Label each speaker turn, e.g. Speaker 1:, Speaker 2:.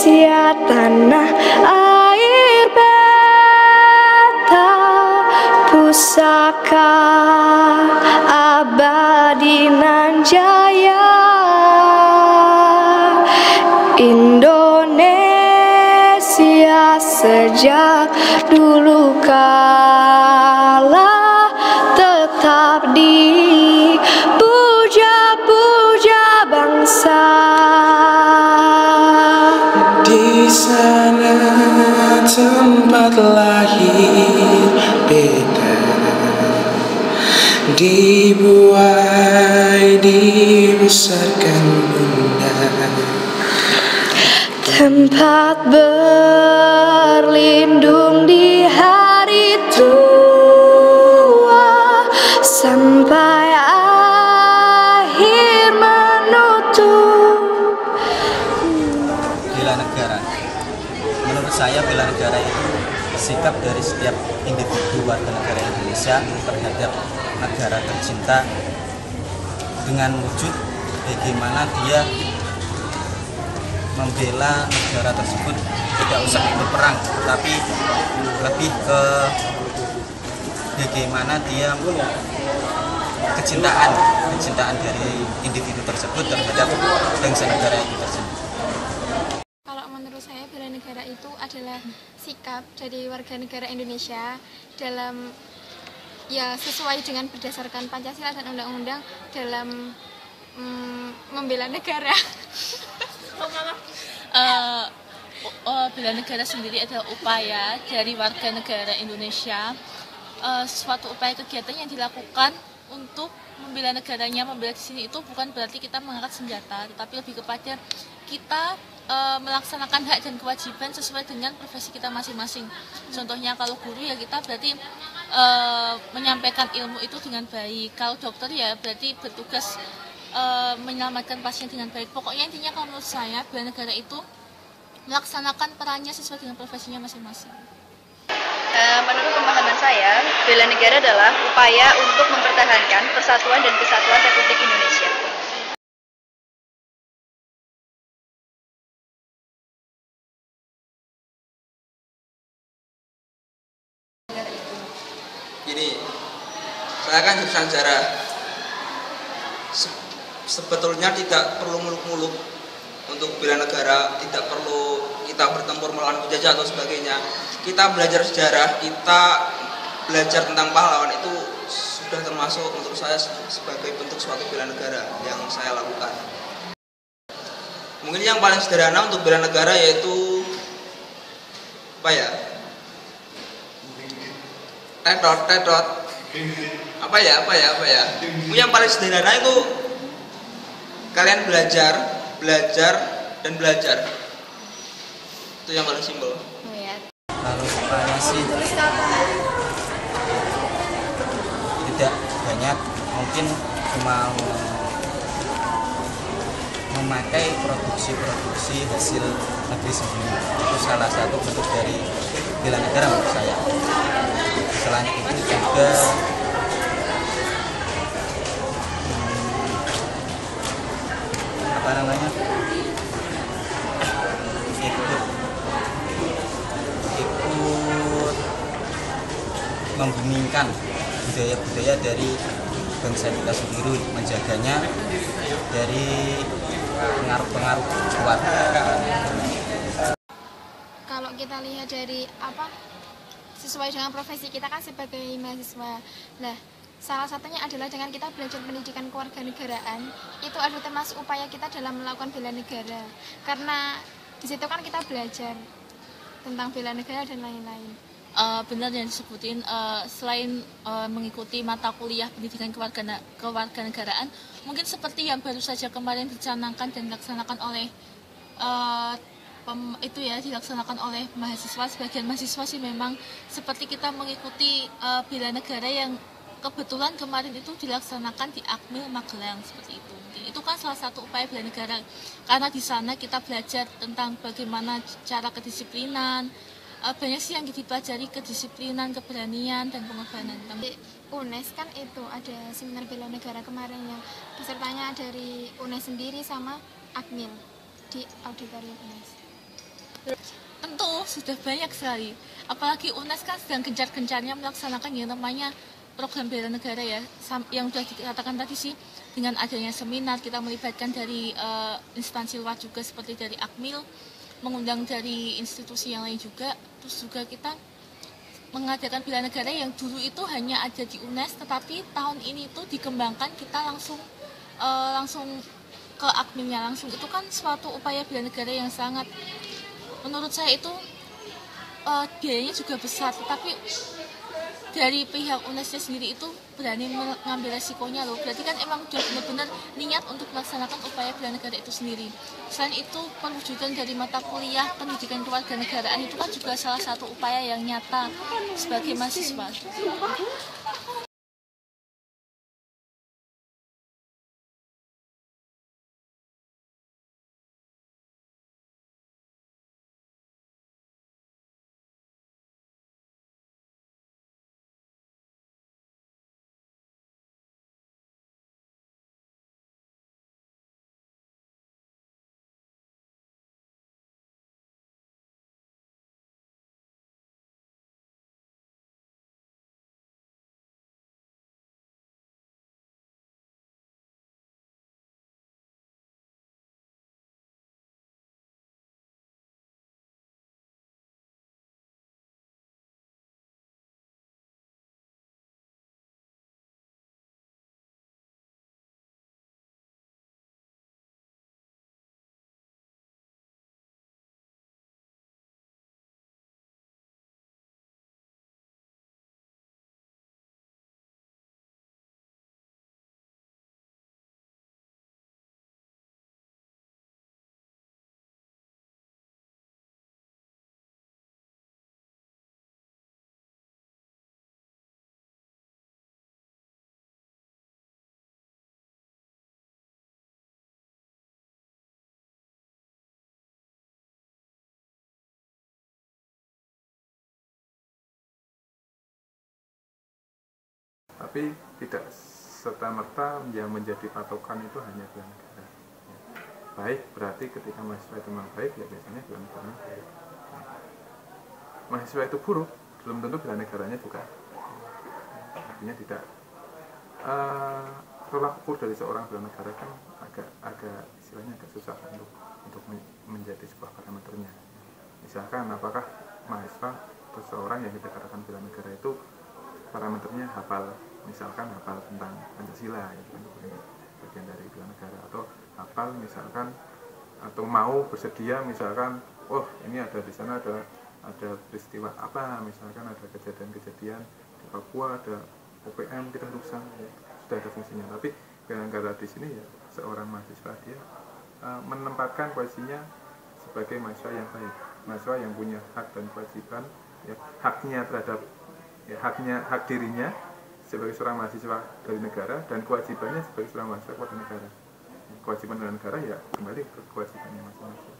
Speaker 1: Indonesia tanah air beta pusaka abadi nan jaya. Indonesia sejak dulu kala tetap dipuja-puja bangsa.
Speaker 2: Di sana tempat lahir beta, dibuai dibesarkan bunda.
Speaker 1: Tempat berlindung di hari tua sampai akhir menutup.
Speaker 3: Bela negara, menurut saya bela negara itu sikap dari setiap individu warga negara Indonesia terhadap negara tercinta dengan wujud bagaimana dia membela negara tersebut tidak usah berperang, tapi lebih ke bagaimana dia kecintaan dari individu tersebut terhadap bangsa negara itu tersebut.
Speaker 4: Kalau menurut saya bela negara itu adalah sikap dari warga negara Indonesia dalam sesuai dengan berdasarkan Pancasila dan undang-undang dalam membela negara.
Speaker 5: Bela negara sendiri adalah upaya dari warga negara Indonesia, suatu upaya kegiatan yang dilakukan untuk membela negaranya. Membela di sini itu bukan berarti kita mengangkat senjata, tetapi lebih kepada kita melaksanakan hak dan kewajiban sesuai dengan profesi kita masing-masing. Contohnya kalau guru ya kita berarti menyampaikan ilmu itu dengan baik. Kalau dokter ya berarti bertugas menyelamatkan pasien dengan baik. Pokoknya intinya kalau menurut saya bela negara itu melaksanakan perannya sesuai dengan profesinya masing-masing.
Speaker 6: Menurut pemahaman saya, bela negara adalah upaya untuk mempertahankan persatuan dan kesatuan Republik Indonesia.
Speaker 7: Gini, saya kan jurusan sejarah. Sebetulnya tidak perlu muluk-muluk untuk bela negara, tidak perlu kita bertempur melawan penjajah atau sebagainya. Kita belajar sejarah, kita belajar tentang pahlawan itu sudah termasuk menurut saya sebagai bentuk suatu bela negara yang saya lakukan. Mungkin yang paling sederhana untuk bela negara yaitu apa ya? Tetot. Apa ya? Yang paling sederhana itu kalian belajar dan belajar. Itu yang paling simpel.
Speaker 3: Kalau supaya sih tidak banyak, mungkin cuma memakai produksi hasil negeri sendiri. Itu salah satu bentuk dari bela negara menurut saya. Selain itu juga ikut membumingkan budaya-budaya dari bangsa kita sendiri, menjaganya dari pengaruh-pengaruh luar.
Speaker 4: Kalau kita lihat dari sesuai dengan profesi kita kan sebagai mahasiswa. Nah, salah satunya adalah dengan kita belajar pendidikan kewarganegaraan, itu adalah termasuk upaya kita dalam melakukan bela negara. Karena di situ kan kita belajar tentang bela negara dan lain-lain.
Speaker 5: Benar yang disebutin, selain mengikuti mata kuliah pendidikan kewarganegaraan, mungkin seperti yang baru saja kemarin dicanangkan dan dilaksanakan oleh dilaksanakan oleh mahasiswa. Sebagian mahasiswa sih memang seperti kita mengikuti bela negara yang kebetulan kemarin itu dilaksanakan di Akmil Magelang seperti itu. Itu kan salah satu upaya bela negara, karena di sana kita belajar tentang bagaimana cara kedisiplinan. Banyak sih yang dipelajari, kedisiplinan, keberanian, dan pengorbanan.
Speaker 4: Di UNES kan itu ada seminar bela negara kemarin yang pesertanya dari UNES sendiri sama Akmil di auditorium UNES.
Speaker 5: Tentu sudah banyak sekali, apalagi UNES kan sedang gencar-gencarnya melaksanakan yang namanya program bela negara ya, yang sudah dikatakan tadi sih, dengan adanya seminar kita melibatkan dari instansi luar juga seperti dari Akmil, mengundang dari institusi yang lain juga, terus juga kita mengadakan bela negara yang dulu itu hanya ada di UNES, tetapi tahun ini itu dikembangkan, kita langsung ke Akmilnya langsung. Itu kan suatu upaya bela negara yang sangat, menurut saya itu biayanya juga besar, tetapi dari pihak UNES sendiri itu berani mengambil resikonya loh. Berarti kan emang sudah benar-benar niat untuk melaksanakan upaya bela negara itu sendiri. Selain itu, perwujudan dari mata kuliah pendidikan kewarganegaraan itu kan juga salah satu upaya yang nyata sebagai mahasiswa.
Speaker 8: Tapi tidak serta-merta yang menjadi patokan itu hanya bela negara. Baik berarti ketika mahasiswa itu memang baik, ya biasanya bela negara baik. Mahasiswa itu buruk, belum tentu bela negaranya juga. Artinya tidak tolak ukur dari seorang bela negara kan agak istilahnya agak susah untuk menjadi sebuah parameternya. Misalkan apakah mahasiswa atau seorang yang kita katakan bela negara itu parameternya hafal, misalkan hafal tentang Pancasila, itu bagian dari bela negara, atau hafal misalkan, atau mau bersedia misalkan, oh ini ada di sana ada peristiwa apa, misalkan ada kejadian-kejadian di Papua, ada OPM kita rusak, ya, sudah ada fungsinya. Tapi bela negara di sini ya seorang mahasiswa dia menempatkan posisinya sebagai mahasiswa yang baik, mahasiswa yang punya hak dan kewajiban, ya, haknya terhadap hak dirinya sebagai seorang mahasiswa dari negara dan kewajibannya sebagai seorang mahasiswa kepada negara. Kewajiban dari negara ya kembali ke kewajibannya masing-masing.